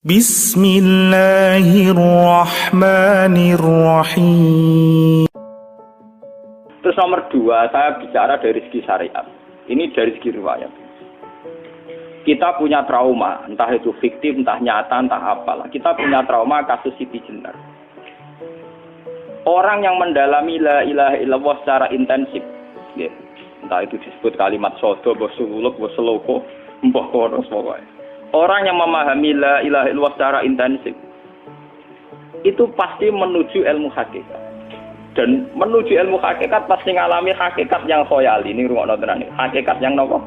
Bismillahirrahmanirrahim. Terus nomor 2, saya bicara dari segi syariat. Ini dari segi riwayat. Kita punya trauma, entah itu fiktif, entah nyata, entah apalah. Kita punya trauma kasus Siti Jenar. Orang yang mendalami la ilaha illallah secara intensif, ya, entah itu disebut kalimat sodo, bosuluk, boseloko, mbah kono pokoknya. Orang yang memahami la ilaha illallah secara intensif itu pasti menuju ilmu hakikat. Dan menuju ilmu hakikat pasti ngalami hakikat yang khoyali. Ini rungokno tenan iki. Hakikat yang nopo?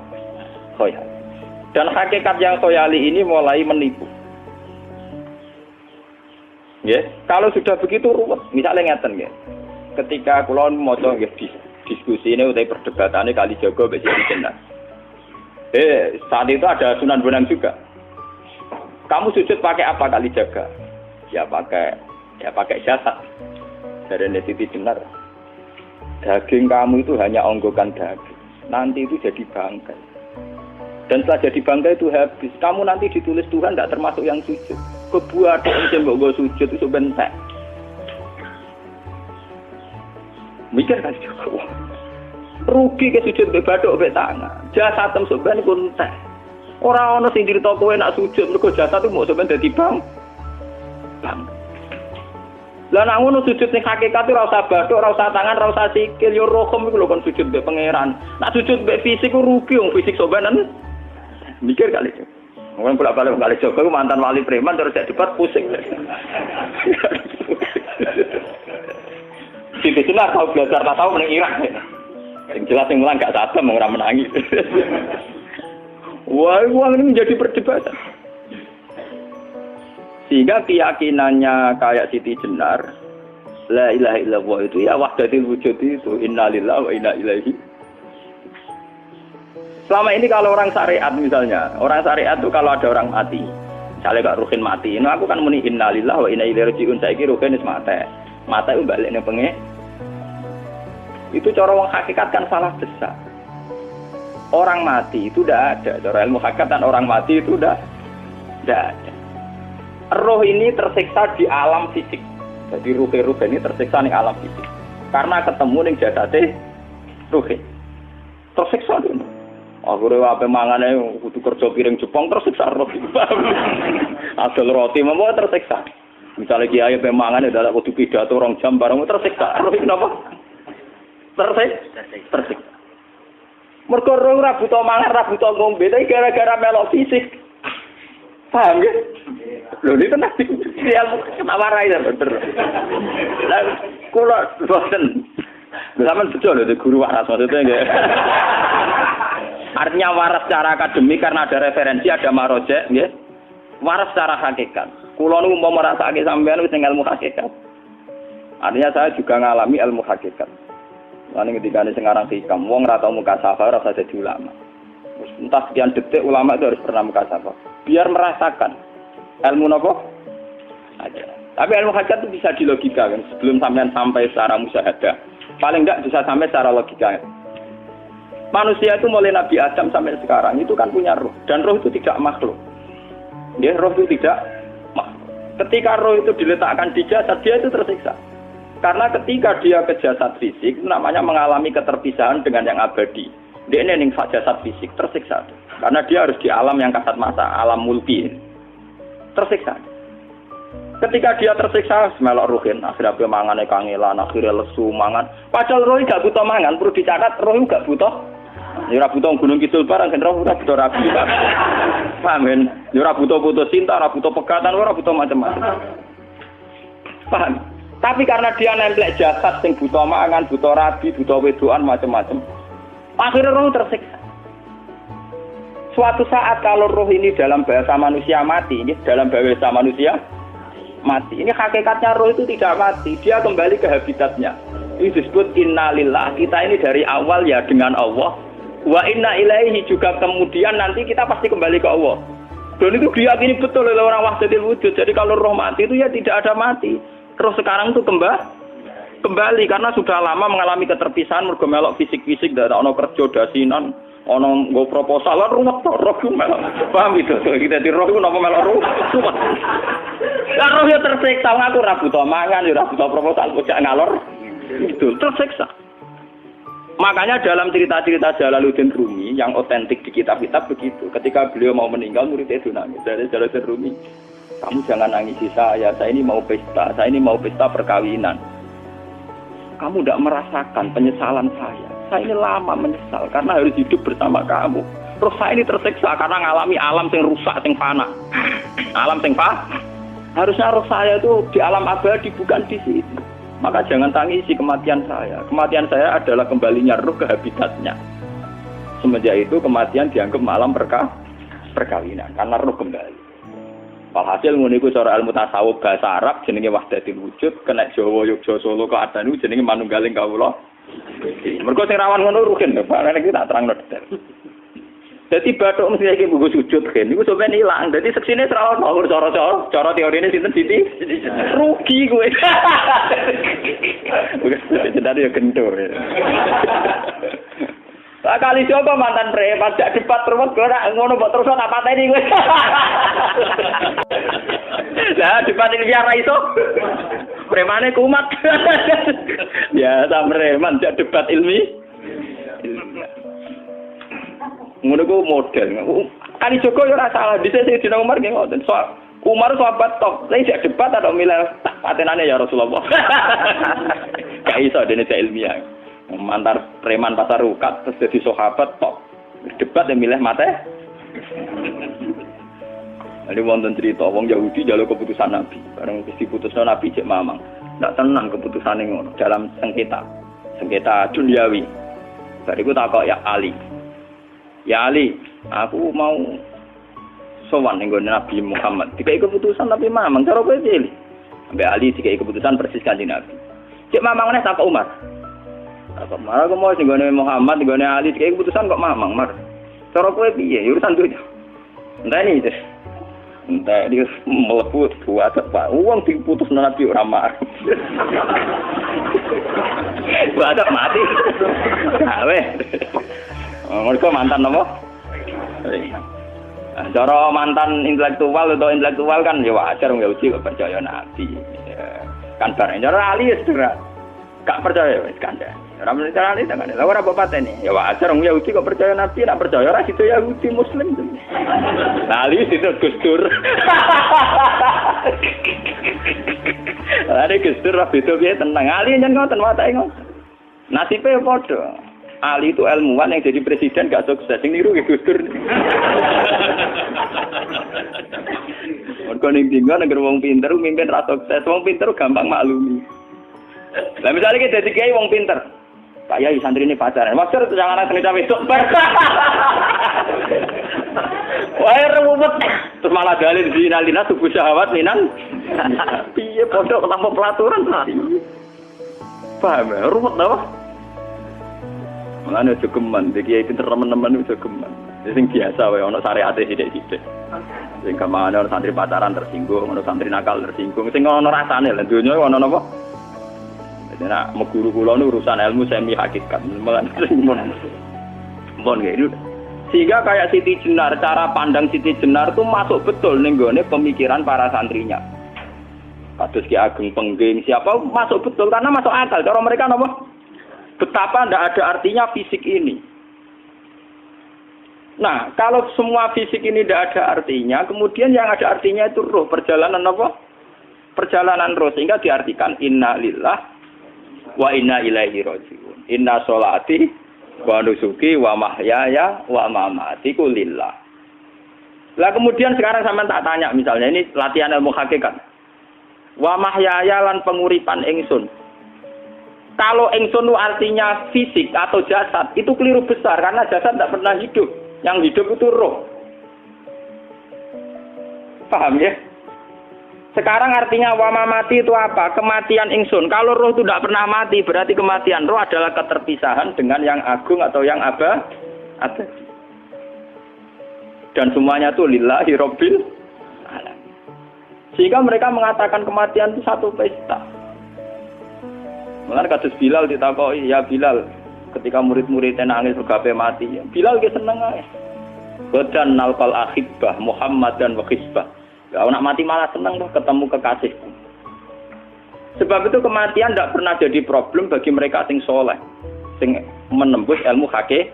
Khoyali. Dan hakikat yang khoyali ini mulai menipu. Ya, kalau sudah begitu ruwet. Misalnya ngeten nggih. Ketika kula maca nggih diskusi ini utai perdebatannya Kalijaga mbek Siti Jenar. Saat itu ada Sunan Bonang juga. Kamu sujud pakai apa Kalijaga? Ya pakai jasad. Dari Siti Jenar. Daging kamu itu hanya onggokan daging. Nanti itu jadi bangkai. Dan setelah jadi bangkai itu habis. Kamu nanti ditulis Tuhan tidak termasuk yang sujud. Kebuat yang mbok sujud itu bentek. Mikir Kalijaga. Rugi ke sujud mbek bathuk mbek tangan. Jasad tem sampean iku entek. Ora ana sing crita kowe nak sujud mergo jasad itu mau sampean dadi bang. Lah nek ngono sujud ning hakikat ora usah bathuk, ora usah tangan, ora usah sikil, yo rohom iku lho kon sujud mbek pangeran. Nak sujud mbek fisik ku rugi wong fisik sampean. Mikir kali. Wong bolak-balik kali Joko ku mantan wali preman terus jadi debat pusing. Siti Jenar tau belajar tasawuf ning Irak. Yang jelas yang mulang gak sadar ora menangis. Wah, uang ini menjadi perdebatan. Sehingga keyakinannya kayak Siti Jenar, la ilaha illallah itu ya wahdatul wujud itu, innalillahi wa inna ilaihi. Selama ini kalau orang syariat misalnya, orang syariat itu kalau ada orang mati, misalnya Kak Ruhin mati, ini aku kan muni innalillahi wa inna ilaihi raji'un, saiki Ruhin wis mati. Mati itu balik ning pengen. Itu cara wong hakikat kan salah besar. Orang mati itu tidak ada. Cara ilmu hakikat dan orang mati itu tidak ada. Roh ini tersiksa di alam fisik. Jadi ruh-ruh ini tersiksa di alam fisik. Karena ketemu ning jasate ruh. Tersiksa dulu. Akhire wae mangane kudu kerja piring Jepang tersiksa roh. Asal roti memang tersiksa. Misalnya kiai pemangane dadak kudu pidato 2 jam bareng tersiksa. Roh kenapa? Tersiksa. Mergo roh ora buta mangan, ora buta ngombe, tapi gara-gara melok fisik. Paham ya? Lho iki tenan ilmu ketawarai ya, bener. Lah kula boten. Sampeyan betul lho guru waras maksudnya nggih. Artinya waras secara akademik karena ada referensi, ada marojek nggih. Waras secara hakikat. Kula niku umpama rasake sampeyan wis ilmu hakikat. Artinya saya juga ngalami ilmu hakikat. Lalu ketika ini sekarang hikam, wong rata muka safar rasa jadi ulama. Entah sekian detik ulama itu harus pernah muka safar. Biar merasakan ilmu nopo aja. Tapi ilmu hakikat itu bisa dilogika kan. Sebelum sampai secara musyahadah, paling enggak bisa sampai secara logika. Manusia itu mulai Nabi Adam sampai sekarang itu kan punya roh. Dan roh itu tidak makhluk. Ya, roh itu tidak makhluk. Ketika roh itu diletakkan di jasad, dia itu tersiksa. Karena ketika dia ke jasad fisik, namanya mengalami keterpisahan dengan yang abadi. Dia ini ning jasad fisik tersiksa. Karena dia harus di alam yang kasat mata, alam mulki. Tersiksa. Ketika dia tersiksa, melok ruhin, akhirnya dia mangane kangelan, akhirnya lesu mangan. Padahal roh gak butuh mangan, perlu dicatat roh gak butuh. Ya ora butuh gunung kidul barang, kan roh ora butuh rabi. Paham kan? Ya ora butuh putus cinta, ora butuh pegatan, ora butuh macam-macam. Paham? Tapi karena dia nemplek jasad sing buta mangan, buta rabi, buta wedoan macam-macam. Akhirnya roh tersiksa. Suatu saat kalau roh ini dalam bahasa manusia mati, ini dalam bahasa manusia mati. Ini hakikatnya roh itu tidak mati, dia kembali ke habitatnya. Ini disebut innalillah. Kita ini dari awal ya dengan Allah. Wa inna ilaihi juga kemudian nanti kita pasti kembali ke Allah. Dan itu diyakini betul oleh orang wahdatul wujud. Jadi kalau roh mati itu ya tidak ada mati. Roh sekarang itu kembali karena sudah lama mengalami keterpisahan mergo melok fisik-fisik dan ana kerja dasinan Ono nggo proposal lan ruwet to roh ku melok. Paham itu? Kita di roh ku napa melok ruwet. Lah roh yo tersiksa aku ora butuh mangan yo ora butuh proposal kok ngalor. Itu tersiksa. Makanya dalam cerita-cerita Jalaluddin Rumi yang otentik di kitab-kitab begitu. Ketika beliau mau meninggal muridnya itu nangis. Dari Jalaluddin Rumi, kamu jangan nangisi saya ini mau pesta, saya ini mau pesta perkawinan. Kamu tidak merasakan penyesalan saya. Saya ini lama menyesal karena harus hidup bersama kamu. Terus saya ini tersiksa karena ngalami alam yang rusak, yang fana. Alam yang fana. Harusnya roh saya itu di alam abadi, bukan di sini. Maka jangan tangisi kematian saya. Kematian saya adalah kembalinya roh ke habitatnya. Semenjak itu kematian dianggap malam perkawinan karena roh kembali. Walhasil ngono iku cara ilmu tasawuf bahasa Arab jenenge wahdatul wujud, kena Jawa Yogyakarta Solo keadaan jenenge manunggaling kawula. Mergo sing rawan ngono rugen, Pak. Nek iki tak terangno detail. Dadi bathuk mesti iki buku sujud kan. Iku sampeyan ilang. Dadi seksine ora ono cara teorine sinten Siti? Rugi kowe. Bukan sedar ya kentur. Lah kali coba mantan preman jak debat terus kowe ora ngono mbok terus tak pateni kowe. Lah debat iki biar ra iso. Premane kumat. Ya ta preman jak debat ilmi. Ngono ku model. Kali Joko yo ora salah. Dise Sayyidina Umar nggih ngoten. Umar sahabat top. Lah isih debat atau milih patenane ya Rasulullah. Gak iso dene ilmiah. Mantar preman pasar rukat terus jadi sahabat top. Debat yang milih mate. Ada wonten cerita wong Yahudi njaluk keputusan Nabi. Bareng wis diputusno Nabi cek mamang. Ndak tenang keputusane ngono dalam sengketa duniawi. Bariku takok ya Ali. Ya Ali, aku mau sowan ning Nabi Muhammad. Dikai keputusan tapi mamang cara kowe pilih. Ambek Ali dikai keputusan persis kanjeng Nabi. Cek mamang neh takok Umar. Takok Umar aku mau sing Muhammad, ning Ali dikai keputusan kok mamang, Mar. Cara kowe piye? Urusan dunya. Enteni itu. Entah dia melepuh buat apa? Uang diputus Nabi ora marah. Buat mati. Awe. Mereka mantan apa? Cara mantan intelektual atau intelektual kan ya wajar nggak uji kok percaya Nabi. Kan bareng cara Ali ya gak percaya wis kandha. Ora mesti cara Ali kan. Lah ora apa pateni. Ya wajar wong Yahudi kok percaya Nabi, nek percaya ora situ Yahudi Muslim. Lah Ali situ Gus Dur. Lah Gus Dur ra beda piye tenang. Ali nyen ngoten watake ngoten. Nasibe padha. Ali itu ilmuwan yang jadi presiden gak sukses. Sing niru Gus Dur. Mergo ning dinggo nek wong pinter mimpin ra sukses. Wong pinter gampang maklumi. Lah misalnya kita dadi kiai wong pinter. Pak Yai santri ini pacaran. Maksud jangan anak cerita besok. Wah, ruwet. Terus malah dalil zinalina subuh syahwat minan. Piye padha tanpa pelaturan. Paham ya? Ruwet apa? Mulane aja geman, iki pinter teman-teman aja geman. Sing biasa wae ana syariate sithik-sithik. Sing kamane ana santri pacaran tersinggung, ana santri nakal tersinggung, sing ana rasane lha donya ana napa? Dadi nek guru kula nu urusan ilmu semi hakikat, mulane mon nggih. Sehingga kayak Siti Jenar, cara pandang Siti Jenar itu masuk betul ning gone pemikiran para santrinya. Kados Ki Ageng Pengging, siapa masuk betul karena masuk akal. Cara mereka napa? Betapa tidak ada artinya fisik ini. Nah, kalau semua fisik ini tidak ada artinya, kemudian yang ada artinya itu roh, perjalanan apa? Perjalanan roh, sehingga diartikan inna lillah wa inna ilaihi raji'un. Inna sholati wa nusuki wa mahyaya wa mamati ku lillah. Lah kemudian sekarang sampean tak tanya misalnya, ini latihan ilmu hakikat. Wa mahyaya lan penguripan ingsun. Kalau ingsun artinya fisik atau jasad, itu keliru besar karena jasad tidak pernah hidup. Yang hidup itu roh. Paham ya? Sekarang artinya wama mati itu apa? Kematian ingsun. Kalau roh itu tidak pernah mati, berarti kematian roh adalah keterpisahan dengan yang agung atau yang abadi. Dan semuanya itu lillahi rabbil alamin. Sehingga mereka mengatakan kematian itu satu pesta. Mulane kados Bilal ditakoki, "Ya Bilal, ketika murid-muridnya nangis bergape mati. Bilal ge seneng ae. Badan nalqal ahibbah Muhammad dan wakisbah. Gak nak mati malah seneng tuh ketemu kekasihku. Sebab itu kematian tidak pernah jadi problem bagi mereka sing soleh, sing menembus ilmu hakikat.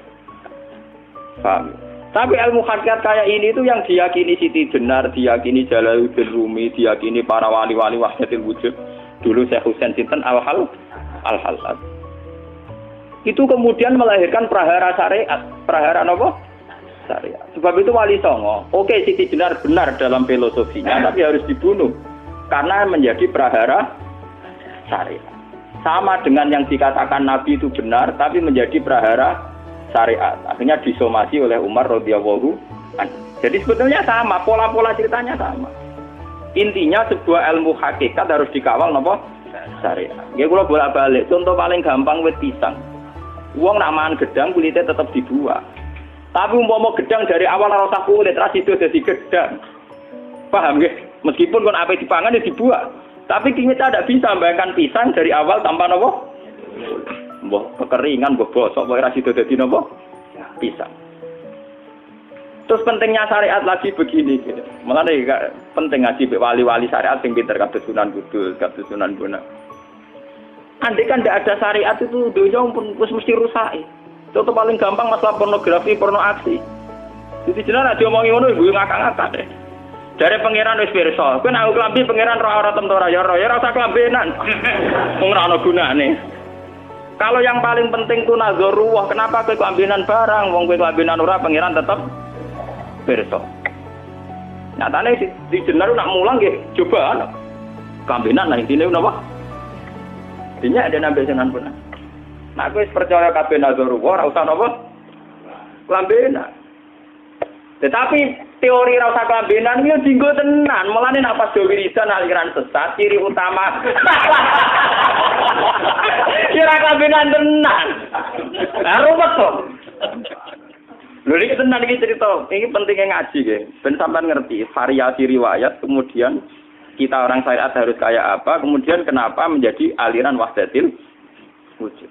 Paham? Tapi ilmu hakikat kayak ini itu yang diyakini Siti Jenar, diyakini Jalaluddin Rumi, diyakini para wali-wali wahdatul wujud. Dulu Syekh Husain sinten Al-Halad. Itu kemudian melahirkan prahara syariat. Prahara apa? Syariat. Sebab itu Wali Songo, oke Siti Jenar benar dalam filosofinya, tapi harus dibunuh karena menjadi prahara syariat. Sama dengan yang dikatakan Nabi itu benar, tapi menjadi prahara syariat. Akhirnya disomasi oleh Umar radhiyallahu anhu. Jadi sebetulnya sama, pola-pola ceritanya sama. Intinya sebuah ilmu hakikat harus dikawal napa? Syariat. Nggih kula bolak-balik. Contoh paling gampang wit pisang. Wong nak mangan gedang kulitnya tetap dibuang. Tapi umpama gedang dari awal ora usah kulit, ra sido dadi gedang. Paham nggih? Meskipun kon ape dipangan ya dibuang. Tapi kita tidak bisa membayangkan pisang dari awal tanpa napa? Mbah kekeringan, mbah bosok, mbah ra sido dadi napa? Pisang. Terus pentingnya syariat lagi begini gitu. Mulane penting ngaji wali-wali syariat sing pinter kados Sunan Kudus, kados Sunan Bonang. Andai kan tidak ada syariat itu dunia pun mesti rusak. Contoh paling gampang masalah pornografi, porno aksi. Jadi jenengan diomongi ngono ibu ngakak-ngakak deh. Dari pangeran wis pirsa, kowe nek klambi pangeran ora tem ora ya ora usah klambenan. Wong ora ana gunane. Kalau yang paling penting itu nazarullah, kenapa kowe klambenan barang? Wong kowe klambenan ora pangeran tetep pirsa. Nyatane di Jenar nak mulang nggih coba klambenan lah intine napa? Dinya ada nabi Sunan Bonang. Nah, aku percaya kabeh nazarullah ora usah napa? Klambenan. Tetapi teori ora usah klambenan iki dinggo tenan. Mulane nek pas do wiridan aliran sesat ciri utama. Kira klambenan tenan. Lah ruwet to. Lho iki tenan iki cerita. Iki pentingnya ngaji nggih. Ben sampean ngerti variasi riwayat kemudian kita orang syariat harus kayak apa, kemudian kenapa menjadi aliran wahdatil wujud.